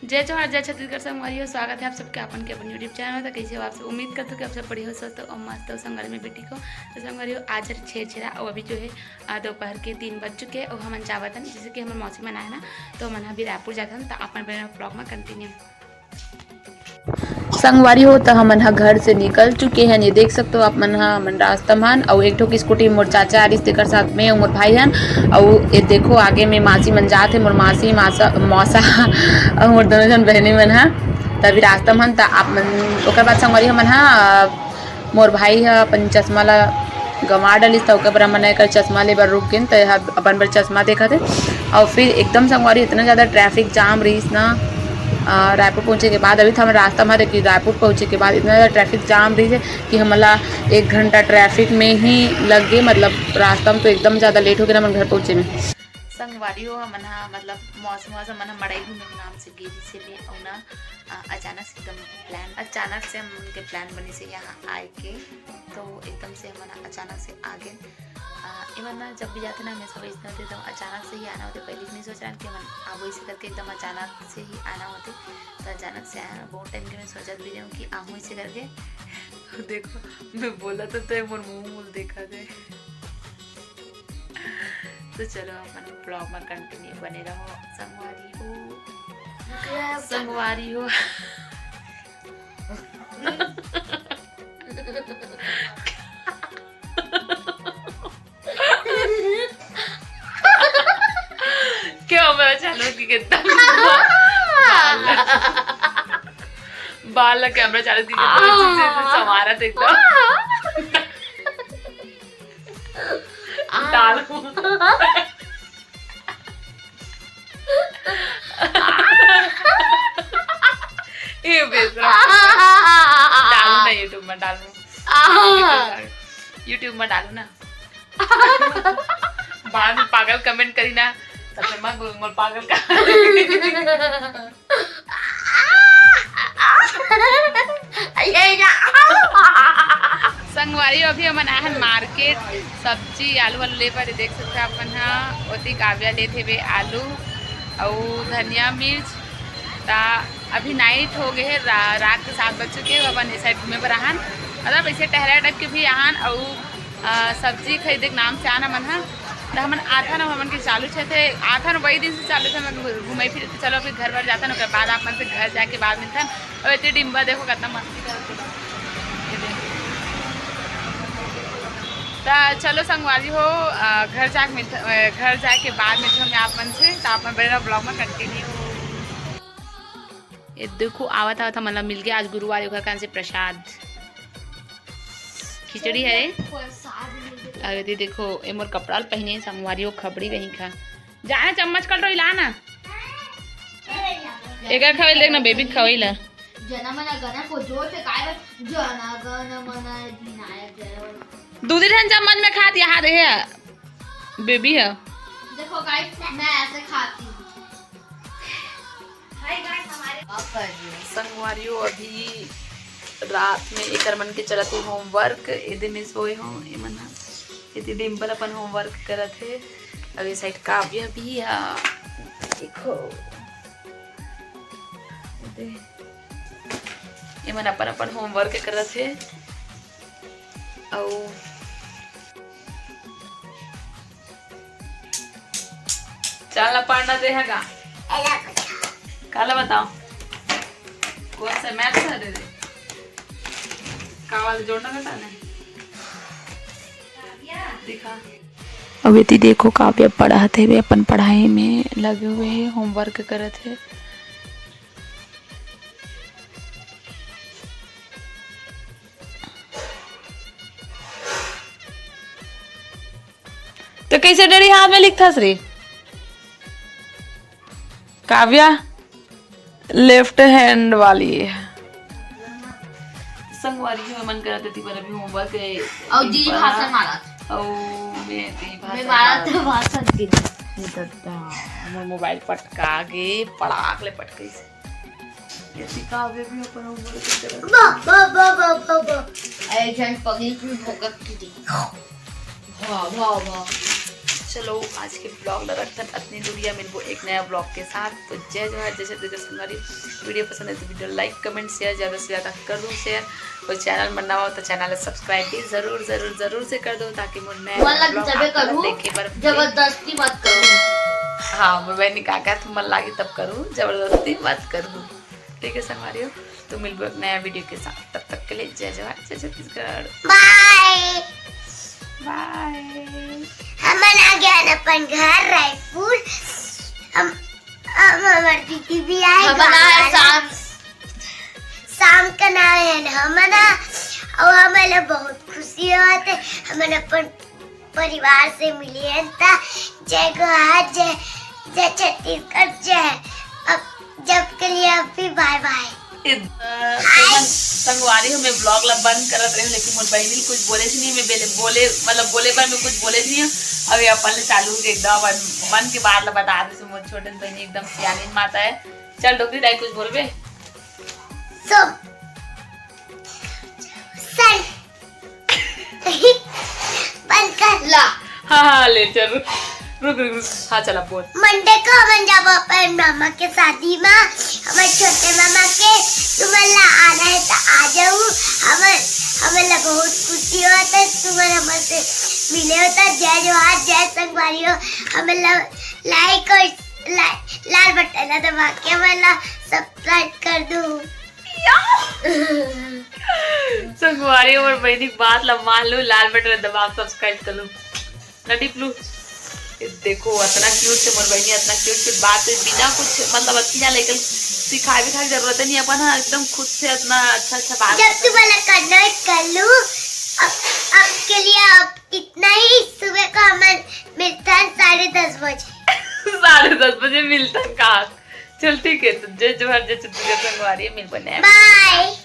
जय जवाहर जय छत्तीसगढ़ संगवारी हो। स्वागत है आप सबके अपन यूट्यूब चैनल में। तो कैसे हो आप सब? उम्मीद करते हो कि आप सब बढ़िया हो, स्वस्थ हो और मस्त हो। संगवारी में बेटी को तो संगवारी हो आज छेड़ा और अभी जो है दोपहर के 3 बज चुके हैं और हम चाहते हैं जैसे कि हमारे मौसी मना है ना, तो हम अभी रायपुर जाते हैं। तो अपन ब्लॉग में कंटिन्यू संगवारी हो। तो हमन घर से निकल चुके हैं, ये देख सकते हो आप मन मन रास्ता मन और एक ठोक स्कूटी मोर चाचा आरिस तेकर साथ में मोर भाई हन और ये देखो आगे में मासी मन जात है, मोर मासी मासा मौसा और मोर दोनों जन बहनी मन है तभी रास्ता मन। तो आप मन ओकर बाद संगवारी हमन मोर भाई है अपन चश्मा ला गंवा डालिस तो ओकर मन एकर चश्मा ले बर रुक गइन तो अपन बर चश्मा देखा थे। और फिर एकदम संगवारी इतना ज़्यादा ट्रैफिक जाम रहीस ना रायपुर पहुँचे के बाद। अभी तो हमारे रास्ता में कि रायपुर पहुँचे के बाद इतना ज़्यादा ट्रैफिक जाम रही है कि हमारा 1 घंटा ट्रैफिक में ही लग गए। मतलब रास्ता में तो एकदम ज़्यादा लेट हो गया ना घर पहुँचे में। संगवारी हो हमन मतलब मौसम मन मड़ई घूमे के नाम से गेरी से भी और ना अचानक से एकदम हम उनके प्लान बनी से यहाँ आए के, तो एकदम से हम अचानक से आ गए। इवन ना जब भी जाते ना हमेशा भेजना होते एकदम अचानक से ही आना होते। पहले नहीं सोच रहा कि मन अब इसे करके एकदम अचानक से ही आना होते, तो अचानक से आया। बहुत टाइम के मैं सोचत भी हूँ कि आहूँ इसे करके देखो मैं बोला तो मोर मुँह देखा दे। तो चलो अपन ब्लॉग में कंटिन्यू बने रहो। संगवारी हो क्यों मैं चालू की कितना बाल कैमरा चालू की समारा तो एकदम डालू ये बेसरा डालू ना यूट्यूब में डालू ना बाद में पागल कमेंट करी ना तब फिर मैं बोलूंगा पागल का। संगवारी अभी हम आए हैं मार्केट सब्जी आलू वालू ले पर देख सकते हैं अपन ओती काव्या लेते हुए आलू और धनिया मिर्च। ता अभी नाइट हो गए है, रात के 7 बज चुके हैं। अपन इस साइड घूमे पर आहान मतलब ऐसे टहरा टाइप के भी आहान और सब्जी खरीदे के नाम से आना मन है। तो हमन आता ना हमन के चालू थे आता ना वही दिन से चालू थे मैं घूमे फिर चलो फिर घर बार जाता ना उसके बाद आप मन से घर जाके बाद में था। और इतनी डिम्बा देखो कितना मस्ती करते। तो चलो संगवारी हो घर जाके बाद में हम आप मन से तो आप मेरा ब्लॉग में कंटिन्यू। ये देखो आवत मतलब मिल गया आज गुरुवार घर का से प्रसाद खिचड़ी है। अरे देखो ये मोर कपड़ा पहने संगवारी हो खबड़ी कहीं खा जाना चम्मच कट रही ला ना एक खवैल देखना बेबी खवैल दूधी ठन चम्मच में खाती हाथ है बेबी है। देखो गाइस मैं ऐसे खाती हूँ। हाय गाइस हमारे संगवारी हो अभी रात में एक मन के चलते होमवर्क यदि में सोए हो मन यदि डिम्पल अपन होमवर्क करत है। अभी साइड काव्य भी है देखो ये मन अपन होमवर्क करत है और चल पढ़ना दे है काला बताओ कौन सा मैथ है दे कावाल जोड़ना घटाना दिखा। अब यदि देखो काव्य पढ़ाते हुए अपन पढ़ाई में लगे हुए हैं होमवर्क करते हैं। तो कैसे डरी हाथ में लिखता श्री काव्या लेफ्ट हैंड वाली है। संगवारी में मन करा थी पर अभी होमवर्क है और जी भाषा मारा और मैं मारा तो भाषा गिर मोर मोबाइल पटका गे पड़ाक ले पटके से ये काव्य भी अपन होमवर्क कर ऐ जन पगली की भोकत की दी वाह वाह वाह चलो आज के ब्लॉग रखते अपनी दुनिया में वो एक नया ब्लॉग के साथ। तो जय जवाहर जैसे हमारी वीडियो पसंद है तो वीडियो लाइक कमेंट शेयर ज़्यादा से ज़्यादा कर दो शेयर। कोई चैनल बनना हो तो चैनल सब्सक्राइब भी ज़रूर ज़रूर ज़रूर से कर दो ताकि मुझे जबरदस्ती मत करो। हाँ मैंने कहा तुम मन लागे तब करूँ, जबरदस्ती मत करूँ। ठीक है संगवारी हो, तो मिलबो एक नया वीडियो के साथ। तब तक के लिए जय जवाहर जय छत्तीसगढ़। Bye bye. हम आ गया अपन घर रायपुर। हम हमारी दीदी भी आए शाम का नाम है हमना और हमें बहुत खुशी होते हमें अपन परिवार से मिली है। जय जवाहर जय जय छत्तीसगढ़ जय। अब जब के लिए अभी बाय बाय। संगवारी हमें ब्लॉग ला बंद करत रहे लेकिन मोर बहनी कुछ बोले नहीं, मैं बोले मतलब बोले पर मैं कुछ बोले नहीं। अभी अपन ले चालू के एकदम मन के बात ला बता दे। मोर छोटे बहनी एकदम सियानी माता है। चल डोकरी दाई कुछ बोलबे सो सन बंद कर ला। हाँ ले चल रुक रुक। हाँ चला बोल। मंडे को हम जब अपन मामा के शादी में हमारे छोटे मामा के तुम्हारा आना है तो आ जाओ। हमें बहुत खुशी होता है तुम्हारे हमसे मिले होता। जय जवाहर जय संगवारी हो। हमें लाइक और लाल बटन दबा के हमें सब्सक्राइब कर दो। संगवारी और बहनी बात ला मान लो, लाल बटन दबा सब्सक्राइब कर लो। नडी प्लू देखो इतना क्यूट से मोर बहनी इतना क्यूट बात है बिना कुछ मतलब अच्छा लेकिन सिखाए भी जरूरत नहीं अपन एकदम खुद से इतना अच्छा बात। जब तुम्हारा करना है कर लो। अब के लिए अब इतना ही। सुबह को हमें मिलता है 10:30 बजे। 10:30 बजे मिलता है कहा। चल ठीक है तो जय जवाहर जय छत्तीसगढ़ संगवारी मिल बने। बाय।